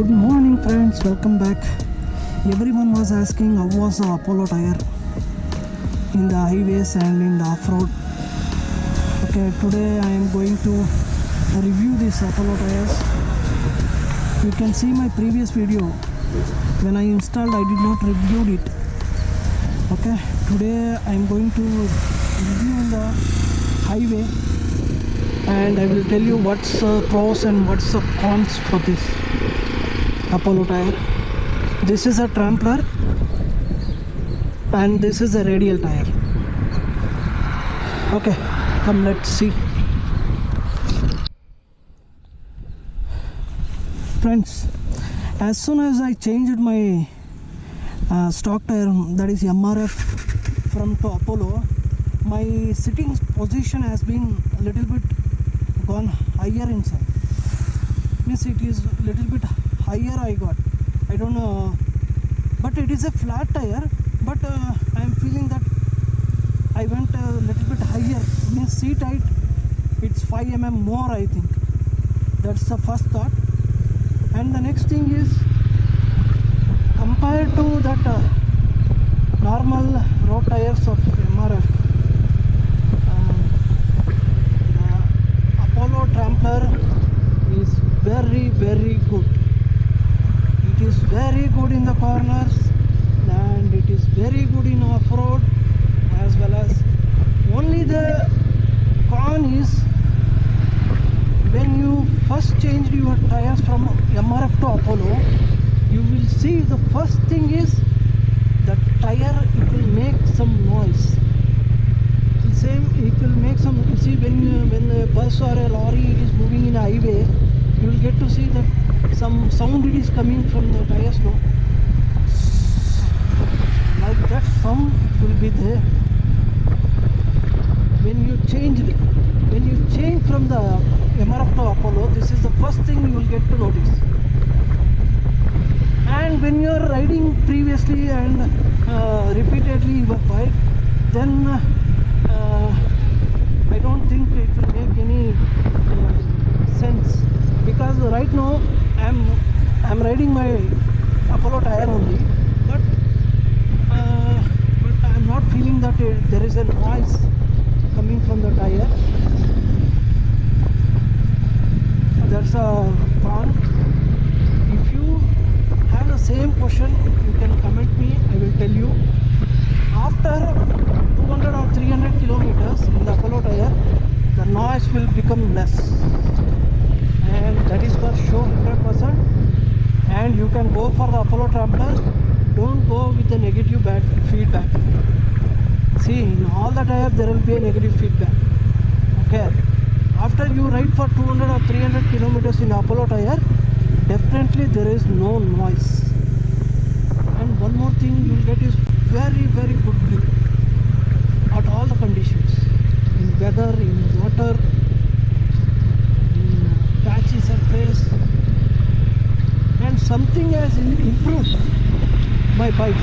Good morning friends, welcome back. Everyone was asking how was the Apollo Tyre in the highways and in the off-road. Okay, today I am going to review this Apollo Tyres. You can see my previous video. When I installed, I did not review it. Okay, today I am going to review on the highway and I will tell you what's the pros and what's the cons for this Apollo Tyre. This is a Tramplr and this is a radial tire. Okay, come let's see. Friends, as soon as I changed my stock tire, that is MRF from to Apollo, my sitting position has been a little bit gone higher inside. Means it is a little bit higher I got. I don't know, but it is a flat tire, but I am feeling that I went a little bit higher. Means seat height, it's 5 mm more I think. That's the first thought. And the next thing is, compared to that normal road tires of MRF, Apollo Tramplr is very good. It is very good in the corners and it is very good in off-road as well as. Only the con is, when you first changed your tires from MRF to Apollo, you will see the first thing is the tire, it will make some noise. Same, it will make some, you see when a bus or a lorry is moving in a highway, you will get to see that some sound it is coming from the tires, no? Like that sound it will be there. When you change from the MRF to Apollo, this is the first thing you will get to notice. And when you are riding previously and repeatedly your bike, then I don't think it will make any sense, because right now I'm riding my Apollo Tyre only, but I'm not feeling that there is a noise coming from the tire. That's a con. If you have the same question, you can comment me, I will tell you. After 200 or 300 kilometers in the Apollo Tyre, the noise will become less, and that is for sure 100%. And you can go for the Apollo Tramplr. Don't go with the negative bad feedback. See, in all the tires there will be a negative feedback. Okay, after you ride for 200 or 300 kilometers in Apollo Tyre, definitely there is no noise. And one more thing you will get is very good grip at all the conditions, in weather, in water, in patchy surface. And something has improved my bike.